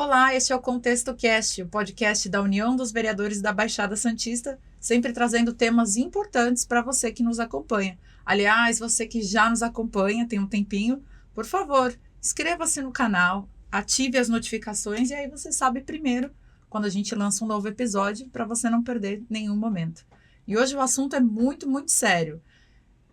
Olá, este é o Contexto Cast, o podcast da União dos Vereadores da Baixada Santista, sempre trazendo temas importantes para você que nos acompanha. Aliás, você que já nos acompanha, tem um tempinho, por favor, inscreva-se no canal, ative as notificações e aí você sabe primeiro quando a gente lança um novo episódio para você não perder nenhum momento. E hoje o assunto é muito, muito sério.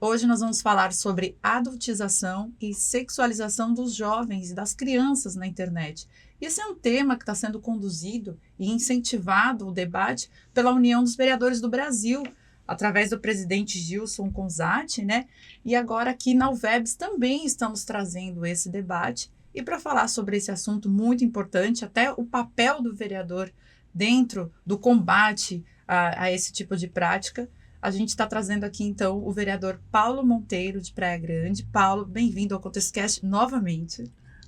Hoje nós vamos falar sobre adultização e sexualização dos jovens e das crianças na internet. Esse é um tema que está sendo conduzido e incentivado o debate pela União dos Vereadores do Brasil, através do presidente Gilson Conzatti, né? E agora aqui na UVEBS também estamos trazendo esse debate. E para falar sobre esse assunto muito importante, até o papel do vereador dentro do combate a esse tipo de prática, a gente está trazendo aqui, então, o vereador Paulo Monteiro, de Praia Grande. Paulo, bem-vindo ao ContextoCast novamente.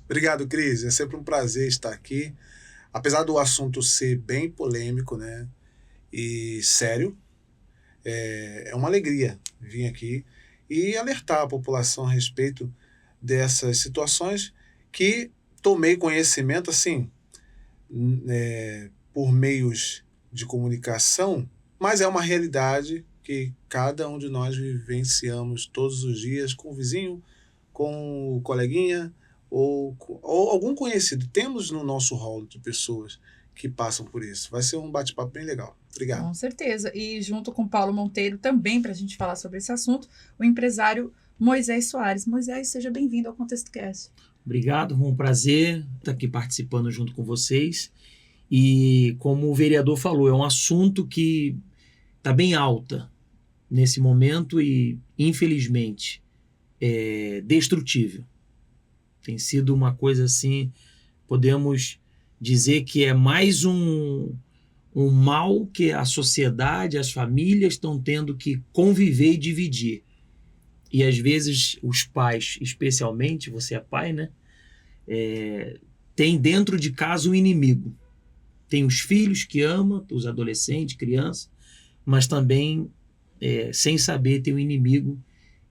Obrigado, Cris. É sempre um prazer estar aqui. Apesar do assunto ser bem polêmico, né, e sério, é uma alegria vir aqui e alertar a população a respeito dessas situações que tomei conhecimento, assim, por meios de comunicação, mas é uma realidade que cada um de nós vivenciamos todos os dias com o vizinho, com o coleguinha ou algum conhecido. Temos no nosso hall de pessoas que passam por isso. Vai ser um bate-papo bem legal. Obrigado. Com certeza. E junto com Paulo Monteiro, também para a gente falar sobre esse assunto, o empresário Moisés Soares. Moisés, seja bem-vindo ao ContextoCast. Obrigado, um prazer estar aqui participando junto com vocês. E como o vereador falou, é um assunto que está bem alta nesse momento e, infelizmente, é destrutível. Tem sido uma coisa assim, podemos dizer que é mais um mal que a sociedade, as famílias estão tendo que conviver e dividir. E às vezes os pais, especialmente, você é pai, né? Tem dentro de casa um inimigo. Tem os filhos que ama, os adolescentes, crianças, mas também, sem saber, tem um inimigo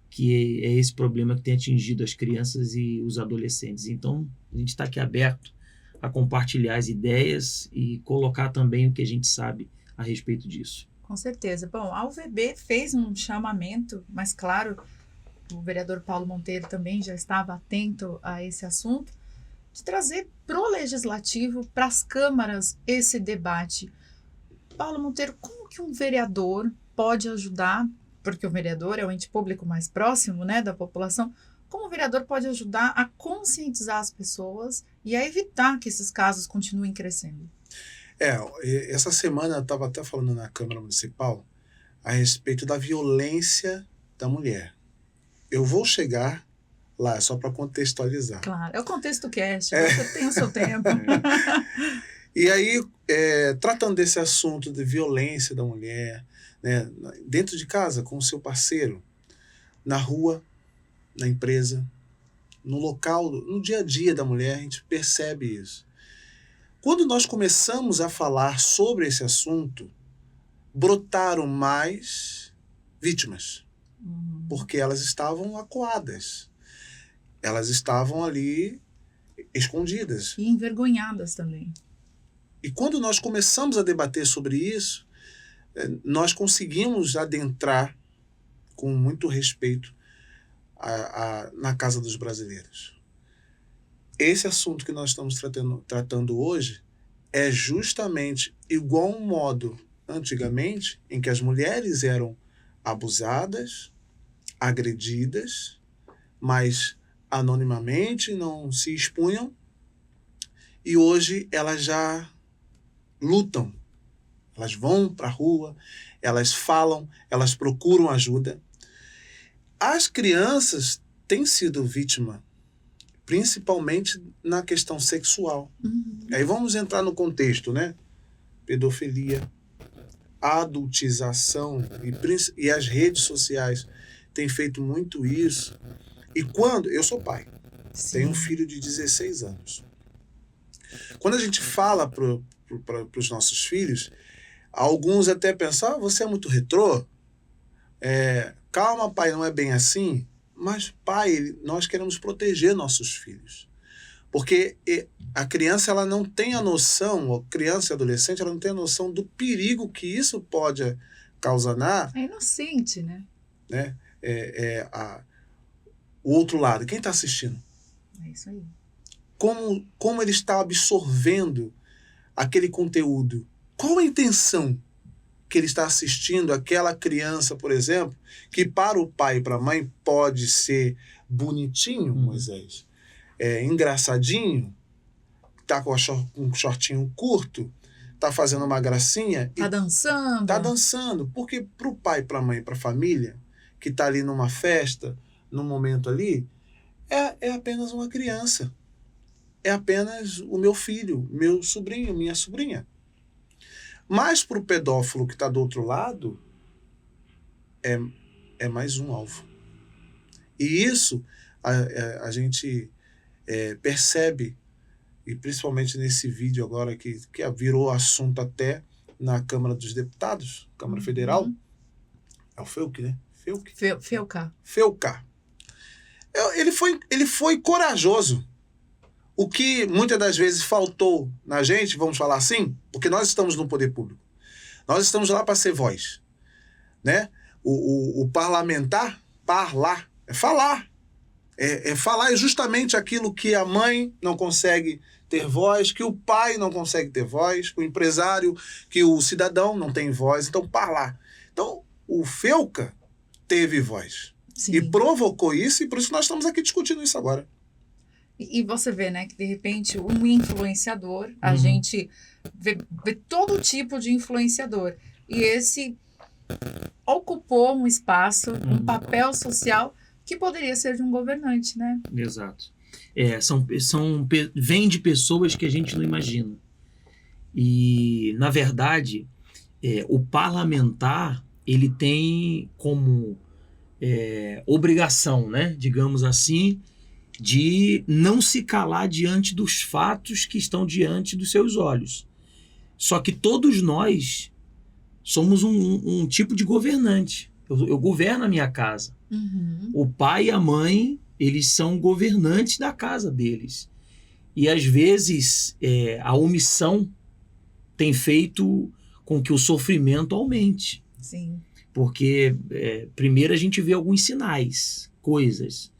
que é esse problema que tem atingido as crianças e os adolescentes. Então, a gente está aqui aberto a compartilhar as ideias e colocar também o que a gente sabe a respeito disso. Com certeza. Bom, a UVB fez um chamamento, mas claro, o vereador Paulo Monteiro também já estava atento a esse assunto, de trazer para o Legislativo, para as câmaras, esse debate. Paulo Monteiro, como que um vereador pode ajudar, porque o vereador é o ente público mais próximo, né, da população, como o vereador pode ajudar a conscientizar as pessoas e a evitar que esses casos continuem crescendo? Essa semana eu estava até falando na Câmara Municipal a respeito da violência da mulher. Eu vou chegar lá, só para contextualizar. Claro, é o ContextoCast, você tem o seu tempo. E aí, tratando desse assunto de violência da mulher, né, dentro de casa, com o seu parceiro, na rua, na empresa, no local, no dia a dia da mulher, a gente percebe isso. Quando nós começamos a falar sobre esse assunto, brotaram mais vítimas, porque elas estavam acuadas, elas estavam ali escondidas. E envergonhadas também. E quando nós começamos a debater sobre isso, nós conseguimos adentrar com muito respeito na casa dos brasileiros. Esse assunto que nós estamos tratando hoje é justamente igual um modo antigamente em que as mulheres eram abusadas, agredidas, mas anonimamente não se expunham, e hoje elas já lutam. Elas vão para a rua, elas falam, elas procuram ajuda. As crianças têm sido vítima, principalmente na questão sexual. Aí vamos entrar no contexto, né? Pedofilia, adultização, e as redes sociais têm feito muito isso. E quando... Eu sou pai, tenho um filho de 16 anos. Quando a gente fala para os nossos filhos, alguns até pensam, você é muito retrô? Calma, pai, não é bem assim. Mas, pai, nós queremos proteger nossos filhos. Porque a criança, ela não tem a noção, a criança e adolescente, ela não tem a noção do perigo que isso pode causar É inocente, né? O outro lado. Quem está assistindo? É isso aí. Como ele está absorvendo aquele conteúdo? Qual a intenção que ele está assistindo aquela criança, por exemplo, que para o pai e para a mãe pode ser bonitinho, Moisés, engraçadinho, tá com um shortinho curto, tá fazendo uma gracinha. Tá dançando. Tá dançando. Porque pro pai, pra mãe, pra família, que tá ali numa festa, num momento ali, é apenas uma criança. É apenas o meu filho, meu sobrinho, minha sobrinha. Mas pro pedófilo que tá do outro lado, é mais um alvo. E isso a gente percebe, e principalmente nesse vídeo agora que virou assunto até na Câmara dos Deputados, Câmara Federal. É o Felca, né? Felca. Ele foi corajoso. O que muitas das vezes faltou na gente, vamos falar assim, porque nós estamos no poder público. Nós estamos lá para ser voz. Né? O parlamentar, falar. Falar justamente aquilo que a mãe não consegue ter voz, que o pai não consegue ter voz, o empresário, que o cidadão não tem voz. Então, falar. Então, o Felca teve voz. Sim. E provocou isso, e por isso nós estamos aqui discutindo isso agora. E você vê, né, que de repente um influenciador, a gente vê todo tipo de influenciador. E esse ocupou um espaço, um papel social que poderia ser de um governante, né? Exato. Vem de pessoas que a gente não imagina. E, na verdade, o parlamentar, ele tem como obrigação, né, digamos assim, de não se calar diante dos fatos que estão diante dos seus olhos. Só que todos nós somos um tipo de governante. Eu governo a minha casa. O pai e a mãe, eles são governantes da casa deles. E às vezes a omissão tem feito com que o sofrimento aumente. Sim. Porque primeiro a gente vê alguns sinais, coisas.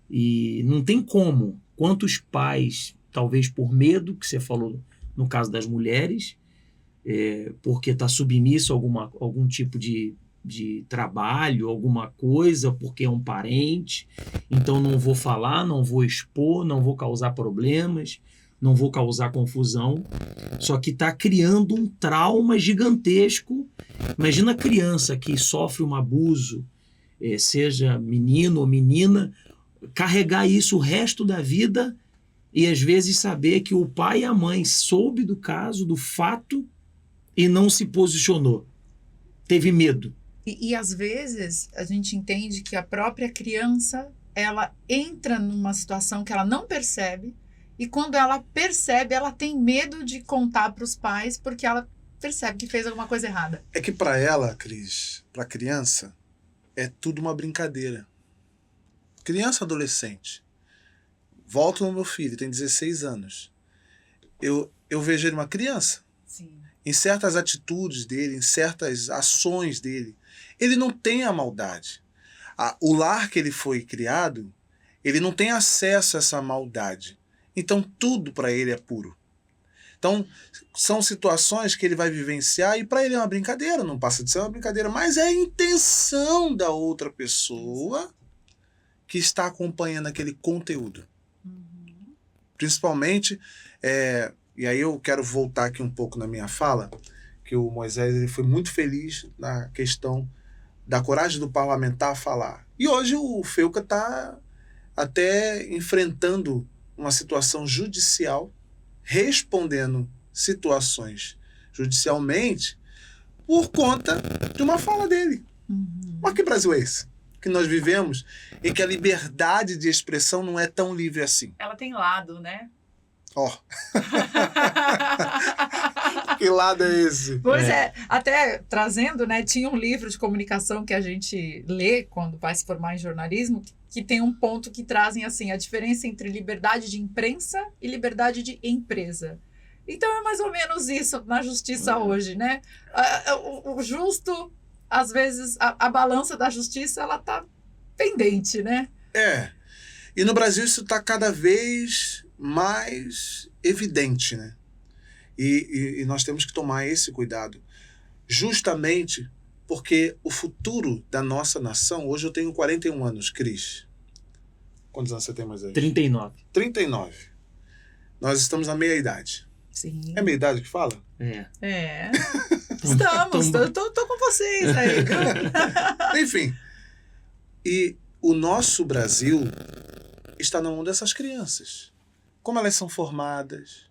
E não tem como. Quantos pais, talvez por medo, que você falou no caso das mulheres, porque está submisso a algum tipo de trabalho, alguma coisa, porque é um parente, então não vou falar, não vou expor, não vou causar problemas, não vou causar confusão, só que está criando um trauma gigantesco. Imagina a criança que sofre um abuso, seja menino ou menina, carregar isso o resto da vida e às vezes saber que o pai e a mãe soube do caso, do fato, e não se posicionou, teve medo. E às vezes a gente entende que a própria criança, ela entra numa situação que ela não percebe, e quando ela percebe, ela tem medo de contar para os pais, porque ela percebe que fez alguma coisa errada. É que para ela, Cris, para a criança, é tudo uma brincadeira. Criança, adolescente. Volto no meu filho, tem 16 anos. Eu vejo ele uma criança. Sim. Em certas atitudes dele, em certas ações dele. Ele não tem a maldade. O lar que ele foi criado, ele não tem acesso a essa maldade. Então tudo para ele é puro. Então são situações que ele vai vivenciar e para ele é uma brincadeira, não passa de ser uma brincadeira, mas é a intenção da outra pessoa que está acompanhando aquele conteúdo. Principalmente, e aí eu quero voltar aqui um pouco na minha fala, que o Moisés ele foi muito feliz na questão da coragem do parlamentar a falar. E hoje o Felca está até enfrentando uma situação judicial, respondendo situações judicialmente por conta de uma fala dele. Mas que Brasil é esse que nós vivemos, em que a liberdade de expressão não é tão livre assim? Ela tem lado, né? Ó. Que lado é esse? Pois até trazendo, né? Tinha um livro de comunicação que a gente lê quando vai se formar em jornalismo, que tem um ponto que trazem assim, a diferença entre liberdade de imprensa e liberdade de empresa. Então é mais ou menos isso na justiça hoje, né? O justo, às vezes, a balança da justiça, ela tá pendente, né? E no Brasil isso está cada vez mais evidente, né? E nós temos que tomar esse cuidado. Justamente porque o futuro da nossa nação... Hoje eu tenho 41 anos, Cris. Quantos anos você tem mais aí? 39. 39. Nós estamos na meia-idade. Sim. É meia-idade que fala? Estamos. Tô com vocês aí. Enfim. E o nosso Brasil está na mão dessas crianças. Como elas são formadas?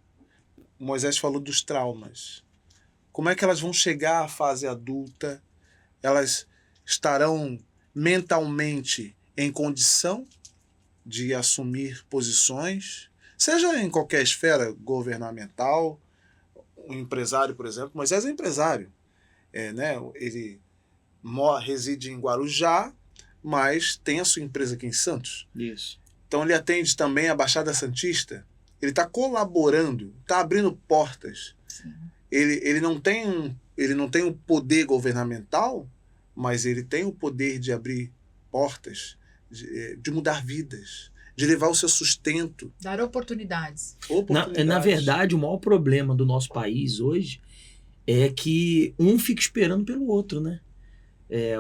Moisés falou dos traumas. Como é que elas vão chegar à fase adulta? Elas estarão mentalmente em condição de assumir posições, seja em qualquer esfera governamental, um empresário, por exemplo. Moisés é empresário. Né? Ele reside em Guarujá, mas tem a sua empresa aqui em Santos. Isso. Então ele atende também a Baixada Santista. Ele está colaborando, está abrindo portas. Ele não tem um poder governamental, mas ele tem o poder de abrir portas, de mudar vidas, de levar o seu sustento. Dar oportunidades. Na verdade, o maior problema do nosso país hoje é que um fica esperando pelo outro, né?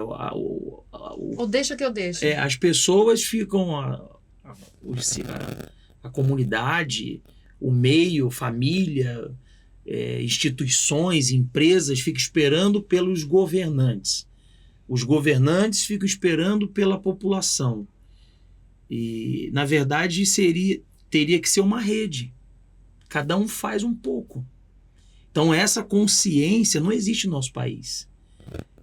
Ou deixa que eu deixo. As pessoas ficam... A comunidade, o meio, família, instituições, empresas ficam esperando pelos governantes. Os governantes ficam esperando pela população. E, na verdade, teria que ser uma rede. Cada um faz um pouco. Então, essa consciência não existe no nosso país.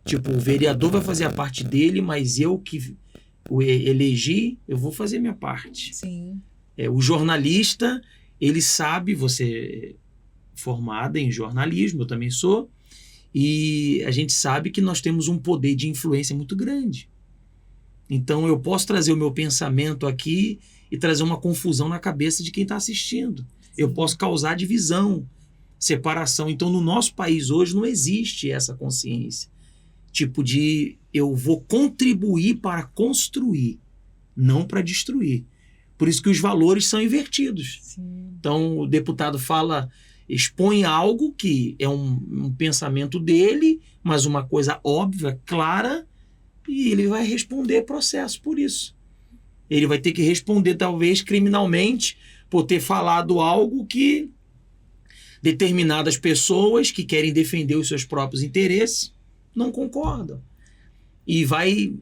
Tipo, o vereador vai fazer a parte dele, mas eu que o elegi, eu vou fazer a minha parte. Sim. O jornalista, ele sabe, você é formada em jornalismo, eu também sou, e a gente sabe que nós temos um poder de influência muito grande. Então eu posso trazer o meu pensamento aqui e trazer uma confusão na cabeça de quem está assistindo. Sim. Eu posso causar divisão, separação. Então no nosso país hoje não existe essa consciência. Tipo de eu vou contribuir para construir, não para destruir. Por isso que os valores são invertidos. Sim. Então o deputado expõe algo que é um pensamento dele, mas uma coisa óbvia, clara, e ele vai responder processo por isso. Ele vai ter que responder, talvez, criminalmente, por ter falado algo que determinadas pessoas que querem defender os seus próprios interesses não concordam. E vai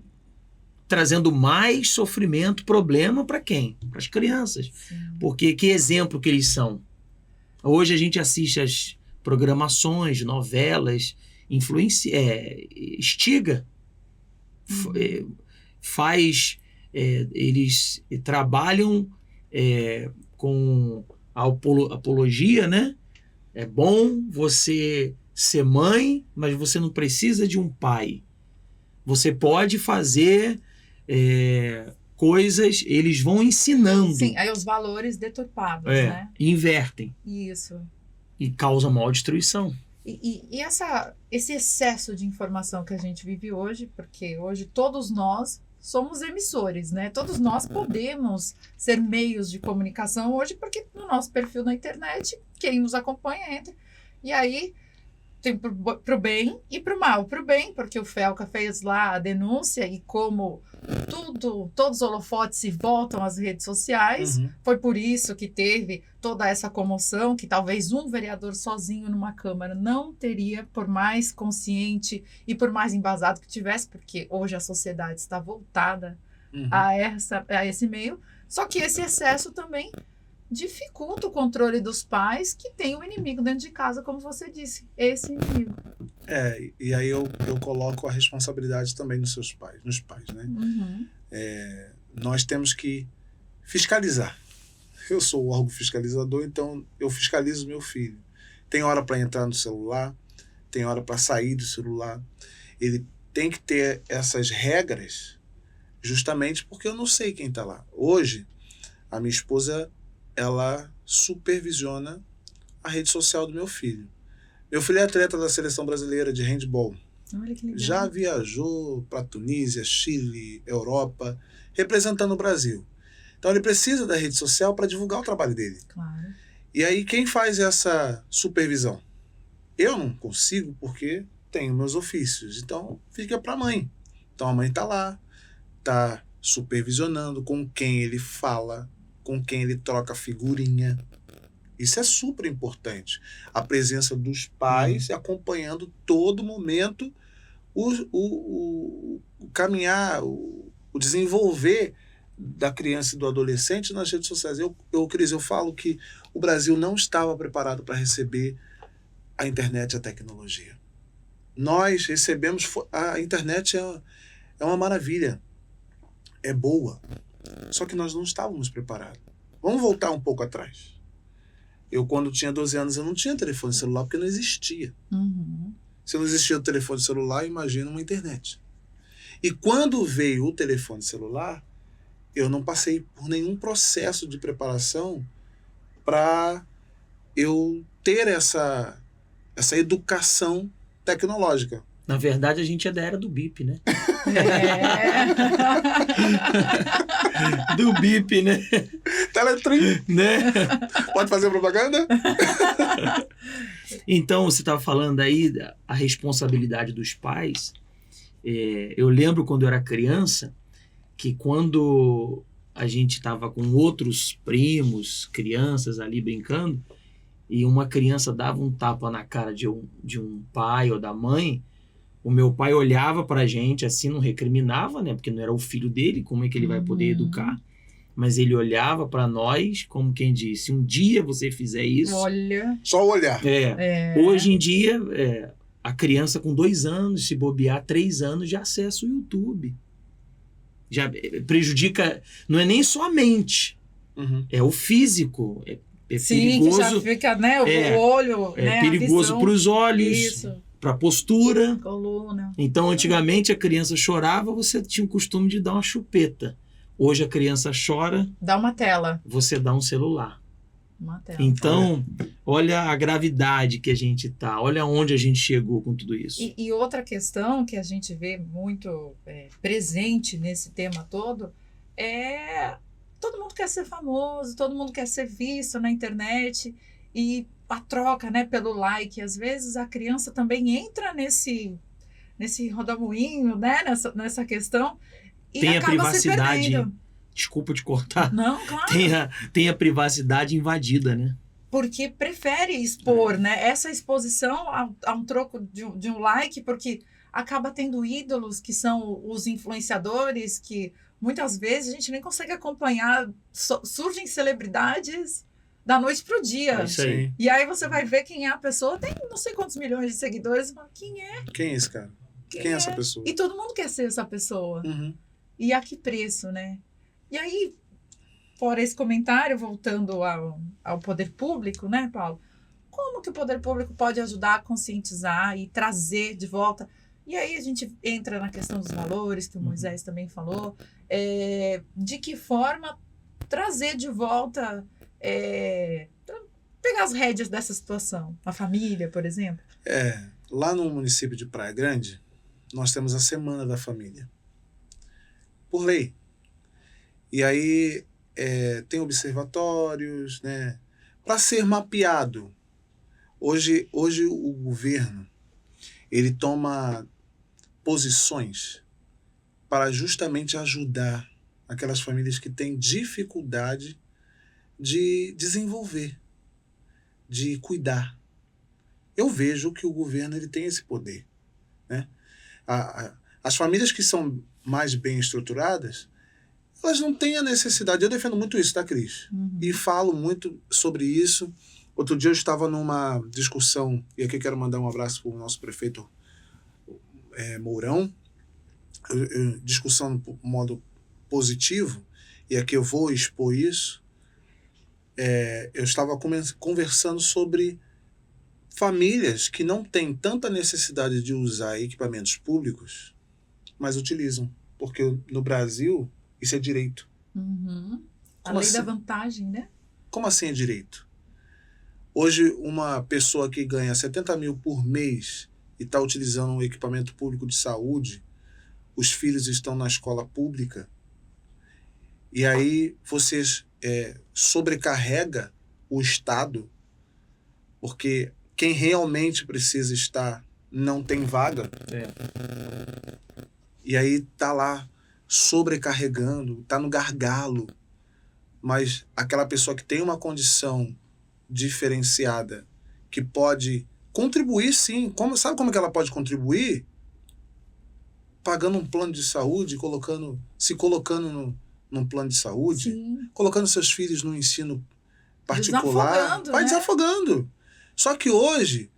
trazendo mais sofrimento, problema para quem? Para as crianças. Sim. Porque que exemplo que eles são? Hoje a gente assiste as programações, novelas, instiga, eles trabalham com a apologia, né? É bom você ser mãe, mas você não precisa de um pai. Você pode fazer coisas, eles vão ensinando. Sim, aí os valores deturpados, né? Invertem. Isso. E causa maior destruição. E esse excesso de informação que a gente vive hoje, porque hoje todos nós somos emissores, né? Todos nós podemos ser meios de comunicação hoje, porque no nosso perfil na internet, quem nos acompanha entra. E aí tem pro bem e pro mal. Pro bem, porque o Felca fez lá a denúncia e como todos os holofotes se voltam às redes sociais, foi por isso que teve toda essa comoção, que talvez um vereador sozinho numa Câmara não teria, por mais consciente e por mais embasado que tivesse, porque hoje a sociedade está voltada a esse meio. Só que esse excesso também dificulta o controle dos pais que tem um inimigo dentro de casa, como você disse, esse inimigo. E aí eu coloco a responsabilidade também nos pais, né? Nós temos que fiscalizar. Eu sou o órgão fiscalizador, então eu fiscalizo meu filho. Tem hora para entrar no celular, tem hora para sair do celular. Ele tem que ter essas regras justamente porque eu não sei quem está lá. Hoje, a minha esposa, ela supervisiona a rede social do meu filho. Meu filho é atleta da seleção brasileira de handball. Olha que legal. Já viajou para Tunísia, Chile, Europa, representando o Brasil. Então ele precisa da rede social para divulgar o trabalho dele. Claro. E aí quem faz essa supervisão? Eu não consigo porque tenho meus ofícios. Então fica para a mãe. Então a mãe está lá, está supervisionando com quem ele fala, com quem ele troca figurinha. Isso é super importante. A presença dos pais acompanhando todo momento o caminhar, o desenvolver da criança e do adolescente nas redes sociais. Cris, eu falo que o Brasil não estava preparado para receber a internet e a tecnologia. Nós recebemos... A internet é uma maravilha. É boa. Só que nós não estávamos preparados. Vamos voltar um pouco atrás. Eu, quando tinha 12 anos, eu não tinha telefone celular porque não existia. Uhum. Se não existia o telefone celular, imagina uma internet. E quando veio o telefone celular, eu não passei por nenhum processo de preparação para eu ter essa educação tecnológica. Na verdade, a gente é da era do bip, né? Do bip, né? Teletrim. Né? Pode fazer propaganda? Então, você estava falando aí a responsabilidade dos pais. Eu lembro quando eu era criança, que quando a gente estava com outros primos, crianças ali brincando, e uma criança dava um tapa na cara de um pai ou da mãe, o meu pai olhava pra gente assim, não recriminava, né? Porque não era o filho dele, como é que ele vai poder educar? Mas ele olhava pra nós como quem disse, um dia você fizer isso... Olha... Só olhar. Hoje em dia, a criança com 2 anos, se bobear 3 anos, já acessa o YouTube. Já prejudica... Não é nem só a mente, é o físico. Sim, perigoso, que já fica, né? O olho, né? É perigoso para os olhos. Isso. Para a postura. Coluna. Então, antigamente, a criança chorava, você tinha o costume de dar uma chupeta. Hoje, a criança chora... Dá uma tela. Você dá um celular. Uma tela. Então, olha a gravidade que a gente está. Olha onde a gente chegou com tudo isso. E outra questão que a gente vê muito presente nesse tema todo é... Todo mundo quer ser famoso, todo mundo quer ser visto na internet. E a troca, né, pelo like. Às vezes a criança também entra nesse rodamuinho, né, nessa questão. E tem acaba a privacidade. Se perdendo. Desculpa te cortar. Não, claro. Tem a privacidade invadida, né? Porque prefere expor, né? Essa exposição a um troco de um like, porque acaba tendo ídolos que são os influenciadores, que muitas vezes a gente nem consegue acompanhar. Surgem celebridades da noite pro dia. É isso aí. E aí você vai ver quem é a pessoa, tem não sei quantos milhões de seguidores, mas quem é? Quem é esse cara? Quem é essa pessoa? E todo mundo quer ser essa pessoa. E a que preço, né? E aí, fora esse comentário, voltando ao poder público, né, Paulo? Como que o poder público pode ajudar a conscientizar e trazer de volta? E aí a gente entra na questão dos valores, que o Moisés também falou. De que forma trazer de volta, pegar as rédeas dessa situação? A família, por exemplo? Lá no município de Praia Grande, nós temos a Semana da Família. Por lei. E aí tem observatórios, né, para ser mapeado. Hoje o governo ele toma posições para justamente ajudar aquelas famílias que têm dificuldade de desenvolver, de cuidar. Eu vejo que o governo ele tem esse poder, né? As famílias que são mais bem estruturadas, elas não têm a necessidade. Eu defendo muito isso, tá, Cris? E falo muito sobre isso. Outro dia eu estava numa discussão, e aqui quero mandar um abraço para o nosso prefeito Mourão, discussão no modo positivo, e aqui eu vou expor isso. Eu estava conversando sobre famílias que não têm tanta necessidade de usar equipamentos públicos, mas utilizam. Porque no Brasil, isso é direito. Uhum. A Como lei da assim? vantagem, né? Como assim é direito? Hoje, uma pessoa que ganha 70 mil por mês e está utilizando um equipamento público de saúde, os filhos estão na escola pública, e aí vocês sobrecarrega o Estado, porque quem realmente precisa estar não tem vaga, e aí tá lá sobrecarregando, tá no gargalo, mas aquela pessoa que tem uma condição diferenciada, que pode contribuir sim, sabe como é que ela pode contribuir? Pagando um plano de saúde, se colocando num plano de saúde, Sim. colocando seus filhos no ensino particular, Desafogando, vai né? desafogando. Só que hoje,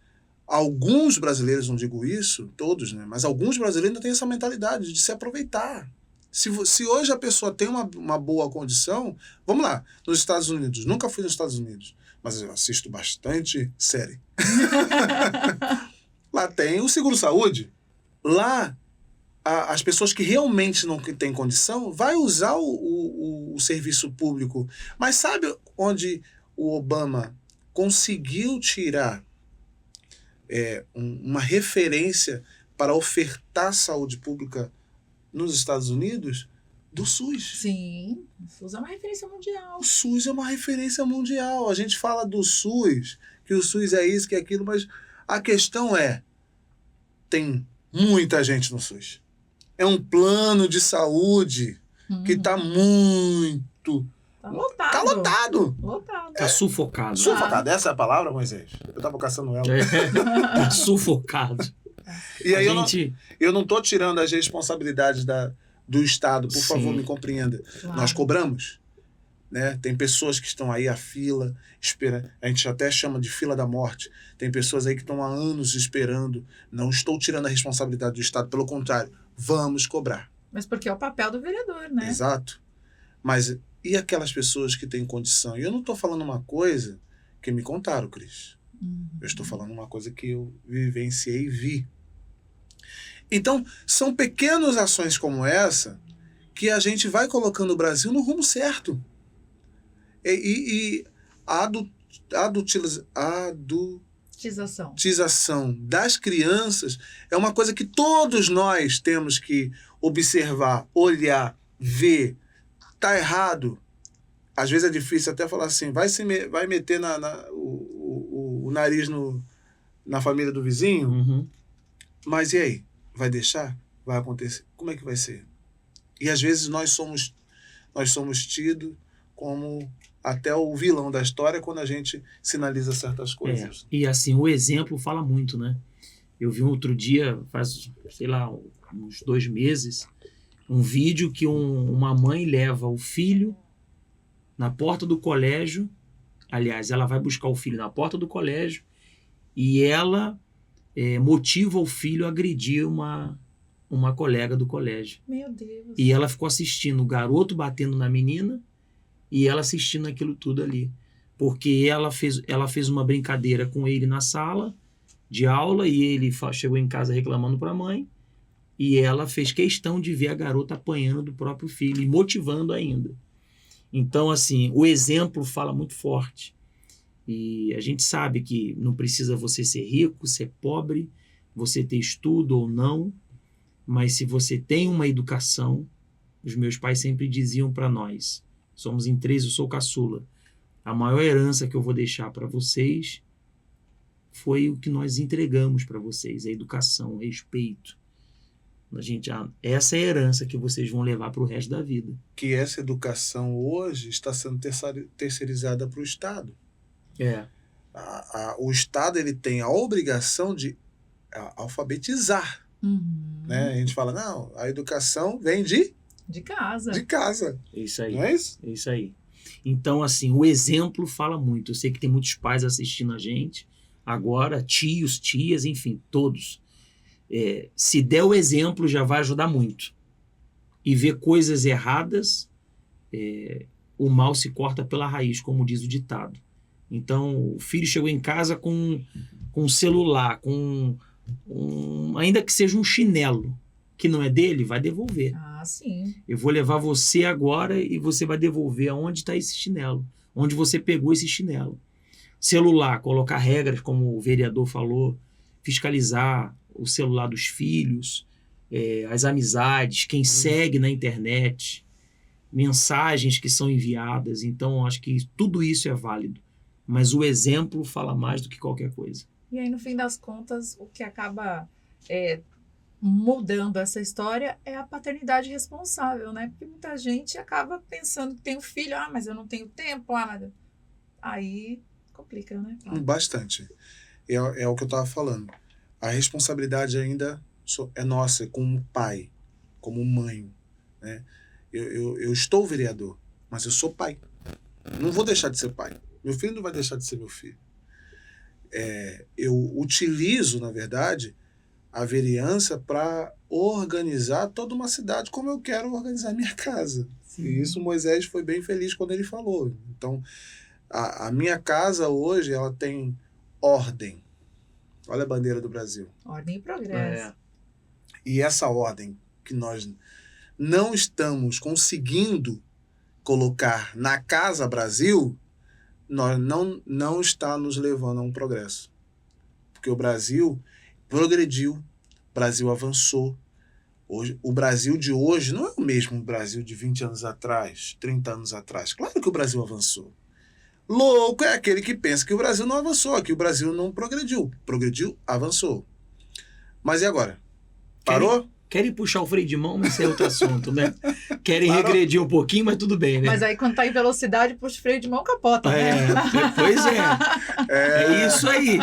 alguns brasileiros, não digo isso, todos, né? Mas alguns brasileiros ainda têm essa mentalidade de se aproveitar. Se hoje a pessoa tem uma boa condição, vamos lá, nos Estados Unidos, nunca fui nos Estados Unidos, mas eu assisto bastante série. Lá tem o seguro-saúde. Lá, as pessoas que realmente não têm condição vai usar o serviço público. Mas sabe onde o Obama conseguiu tirar uma referência para ofertar saúde pública nos Estados Unidos? Do SUS. Sim, o SUS é uma referência mundial. O SUS é uma referência mundial. A gente fala do SUS, que o SUS é isso, que é aquilo, mas a questão tem muita gente no SUS. É um plano de saúde que está muito... Tá lotado. Tá lotado. Lotado. Tá sufocado. Sufocado, essa é a palavra, Moisés? Eu tava caçando ela. Tá sufocado. E aí gente... eu não tô tirando as responsabilidades do Estado, por Sim. favor, me compreenda. Claro. Nós cobramos. Né? Tem pessoas que estão aí à fila, a gente até chama de fila da morte. Tem pessoas aí que estão há anos esperando. Não estou tirando a responsabilidade do Estado, pelo contrário, vamos cobrar. Mas porque é o papel do vereador, né? Exato. Mas e aquelas pessoas que têm condição? E eu não estou falando uma coisa que me contaram, Cris. Eu estou falando uma coisa que eu vivenciei e vi. Então, são pequenas ações como essa que a gente vai colocando o Brasil no rumo certo. E a adultização das crianças é uma coisa que todos nós temos que observar, olhar, ver. Tá errado. Às vezes é difícil até falar assim, vai meter o nariz na família do vizinho, Uhum. mas e aí? Vai deixar? Vai acontecer? Como é que vai ser? E às vezes nós somos tidos como até o vilão da história quando a gente sinaliza certas coisas. E assim, o exemplo fala muito, né? Eu vi um outro dia, faz, sei lá, uns 2 meses, um vídeo que uma mãe leva o filho na porta do colégio. Aliás, ela vai buscar o filho na porta do colégio e ela motiva o filho a agredir uma colega do colégio. Meu Deus. E ela ficou assistindo o garoto batendo na menina e ela assistindo aquilo tudo ali. Porque ela fez uma brincadeira com ele na sala de aula e ele chegou em casa reclamando para a mãe e ela fez questão de ver a garota apanhando do próprio filho e motivando ainda. Então, assim, o exemplo fala muito forte. E a gente sabe que não precisa você ser rico, ser pobre, você ter estudo ou não, mas se você tem uma educação, os meus pais sempre diziam para nós, somos em 3, eu sou caçula, a maior herança que eu vou deixar para vocês foi o que nós entregamos para vocês, a educação, o respeito. Essa é a herança que vocês vão levar para o resto da vida. Que essa educação hoje está sendo terceirizada para o Estado. O Estado ele tem a obrigação de alfabetizar. Né? A gente fala, não, a educação vem de casa. De casa. Isso aí. Não é isso? Isso aí. Então, assim, o exemplo fala muito. Eu sei que tem muitos pais assistindo a gente agora, tios, tias, enfim, todos. Se der o exemplo, já vai ajudar muito. E ver coisas erradas, o mal se corta pela raiz, como diz o ditado. Então, o filho chegou em casa com com um celular, ainda que seja um chinelo que não é dele, vai devolver. Ah, sim. Eu vou levar você agora e você vai devolver aonde está esse chinelo, onde você pegou esse chinelo. Celular, colocar regras, como o vereador falou, fiscalizar o celular dos filhos, as amizades, quem segue na internet, mensagens que são enviadas. Então, acho que tudo isso é válido. Mas o exemplo fala mais do que qualquer coisa. E aí, no fim das contas, o que acaba mudando essa história é a paternidade responsável, né? Porque muita gente acaba pensando que tem um filho, mas eu não tenho tempo, mas... Aí complica, né? Bastante. É o que eu estava falando. A responsabilidade ainda é nossa, como pai, como mãe, né? Eu estou vereador, mas eu sou pai. Não vou deixar de ser pai. Meu filho não vai deixar de ser meu filho. Eu utilizo, na verdade, a vereança para organizar toda uma cidade como eu quero organizar minha casa. Sim. E isso Moisés foi bem feliz quando ele falou. Então, a minha casa hoje, ela tem ordem. Olha a bandeira do Brasil. Ordem e progresso. E essa ordem que nós não estamos conseguindo colocar na Casa Brasil, nós não está nos levando a um progresso. Porque o Brasil progrediu, o Brasil avançou. Hoje, o Brasil de hoje não é o mesmo Brasil de 20 anos atrás, 30 anos atrás. Claro que o Brasil avançou. Louco é aquele que pensa que o Brasil não avançou, que o Brasil não progrediu. Progrediu, avançou. Mas e agora? Parou? Querem puxar o freio de mão, mas esse é outro assunto, né? Querem regredir um pouquinho, mas tudo bem, né? Mas aí quando tá em velocidade, puxa o freio de mão, capota, né? Pois é. É isso aí.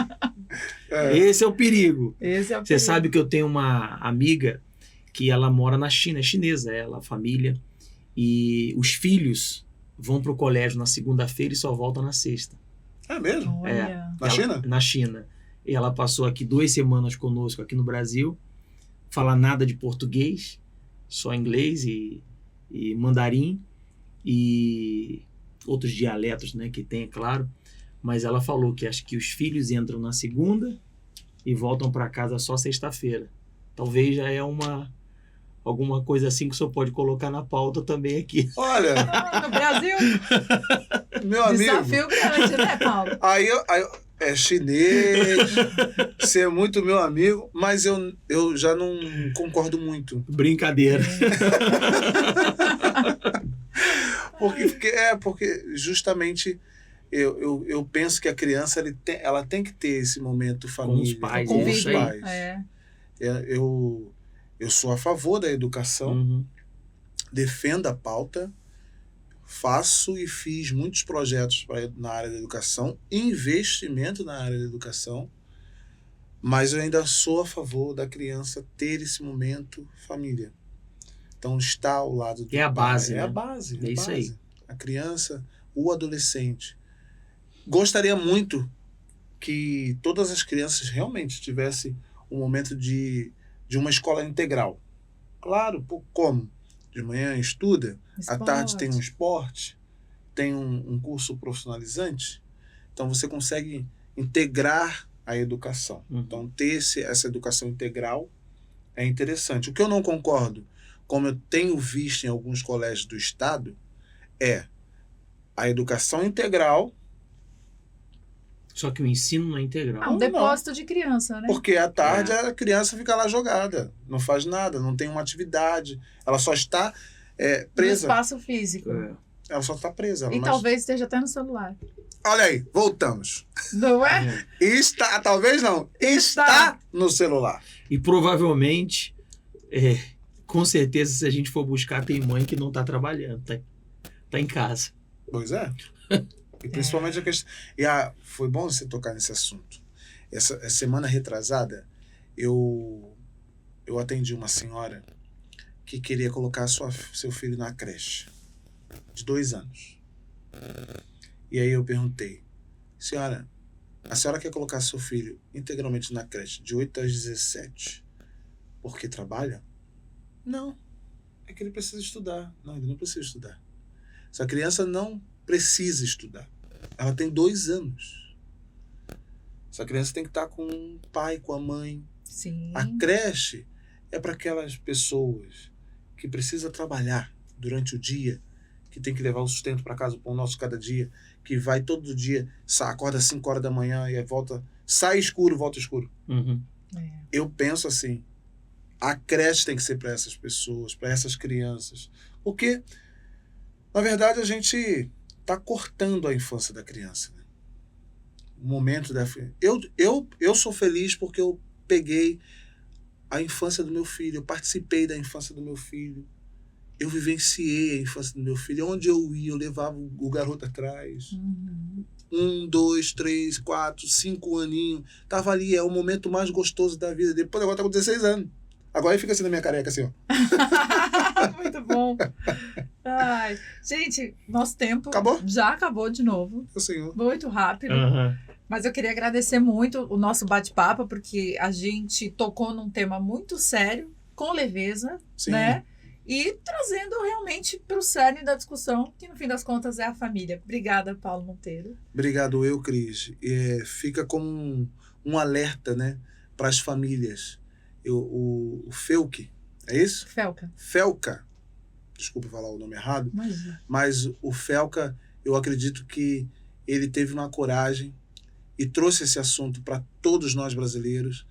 Esse é o perigo. Você sabe que eu tenho uma amiga que ela mora na China, é chinesa, a família, e os filhos vão pro colégio na segunda-feira e só voltam na sexta. É mesmo? Na China? Na China. E ela passou aqui 2 semanas conosco aqui no Brasil, fala nada de português, só inglês e mandarim e outros dialetos, né, que tem, é claro. Mas ela falou que acho que os filhos entram na segunda e voltam para casa só sexta-feira. Talvez já é alguma coisa assim que o senhor pode colocar na pauta também aqui. Olha! No Brasil, meu amigo. Desafio grande, né, Paulo? Aí é chinês, você é muito meu amigo, mas eu já não concordo muito. Brincadeira. Porque justamente eu penso que a criança ela tem que ter esse momento família. Com os pais. Com os pais. Eu sou a favor da educação, defendo a pauta, faço e fiz muitos projetos na área da educação, investimento na área da educação, mas eu ainda sou a favor da criança ter esse momento família. Então, estar ao lado do pai. É a base, né? É a base. É isso aí. A criança, o adolescente. Gostaria muito que todas as crianças realmente tivessem um momento de uma escola integral. Claro, como? De manhã estuda, à tarde tem um esporte, tem um curso profissionalizante. Então você consegue integrar a educação. Então ter essa educação integral é interessante. O que eu não concordo, como eu tenho visto em alguns colégios do estado, é a educação integral. Só que o ensino não é integral. Um depósito de criança, né? Porque à tarde a criança fica lá jogada, não faz nada, não tem uma atividade, ela só está presa. No espaço físico. Ela só está presa. Talvez esteja até no celular. Olha aí, voltamos. Não é? Está, talvez não, está no celular. E provavelmente, com certeza, se a gente for buscar, tem mãe que não está trabalhando, tá em casa. Pois é. E principalmente a questão... foi bom você tocar nesse assunto. Essa semana retrasada, eu atendi uma senhora que queria colocar seu filho na creche, de 2 anos. E aí eu perguntei, senhora, a senhora quer colocar seu filho integralmente na creche, de 8 às 17, porque trabalha? Não, é que ele precisa estudar. Não, ele não precisa estudar. Essa criança não precisa estudar. Ela tem 2 anos. Essa criança tem que estar com o pai, com a mãe. Sim. A creche é para aquelas pessoas que precisam trabalhar durante o dia, que tem que levar o sustento para casa, o pão nosso cada dia, que vai todo dia, acorda às 5 horas da manhã e volta, sai escuro, volta escuro. Uhum. Eu penso assim, a creche tem que ser para essas pessoas, para essas crianças. Porque, na verdade, a gente está cortando a infância da criança. Né? O momento da... Eu sou feliz porque eu peguei a infância do meu filho, eu participei da infância do meu filho, eu vivenciei a infância do meu filho. Onde eu ia, eu levava o garoto atrás. 1, 2, 3, 4, 5 aninhos. Tava ali, é o momento mais gostoso da vida. Depois agora tá com 16 anos. Agora ele fica assim na minha careca, assim, ó. Muito bom. Ai, gente, nosso tempo Acabou? já acabou de novo. Meu senhor. Muito rápido. Uhum. Mas eu queria agradecer muito o nosso bate-papo, porque a gente tocou num tema muito sério, com leveza, Sim. né? E trazendo realmente para o cerne da discussão, que no fim das contas é a família. Obrigada, Paulo Monteiro. Obrigado, Cris. Fica como um alerta, né, para as famílias. O Felca, é isso? Felca. Desculpa falar o nome errado. Imagina. Mas o Felca, eu acredito que ele teve uma coragem e trouxe esse assunto para todos nós brasileiros.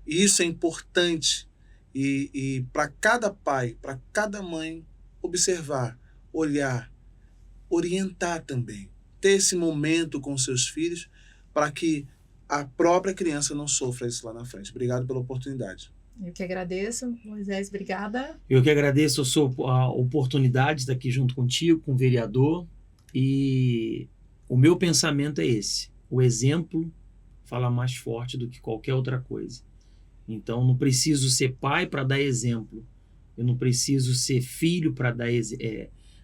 E isso é importante. E para cada pai, para cada mãe, observar, olhar, orientar também. Ter esse momento com seus filhos para que a própria criança não sofra isso lá na frente. Obrigado pela oportunidade. Eu que agradeço. Moisés, obrigada. Eu que agradeço a oportunidade de estar aqui junto contigo, com o vereador. E o meu pensamento é esse. O exemplo fala mais forte do que qualquer outra coisa. Então, não preciso ser pai para dar exemplo. Eu não preciso ser filho para dar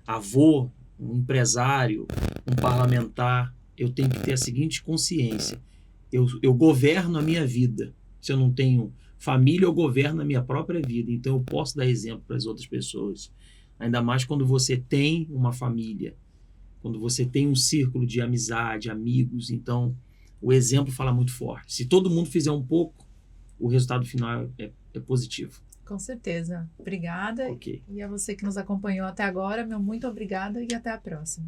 avô, um empresário, um parlamentar. Eu tenho que ter a seguinte consciência. Eu governo a minha vida. Se eu não tenho família, eu governo a minha própria vida. Então, eu posso dar exemplo para as outras pessoas. Ainda mais quando você tem uma família. Quando você tem um círculo de amizade, amigos. Então, o exemplo fala muito forte. Se todo mundo fizer um pouco, o resultado final é positivo. Com certeza. Obrigada. Ok. E a você que nos acompanhou até agora, meu muito obrigada e até a próxima.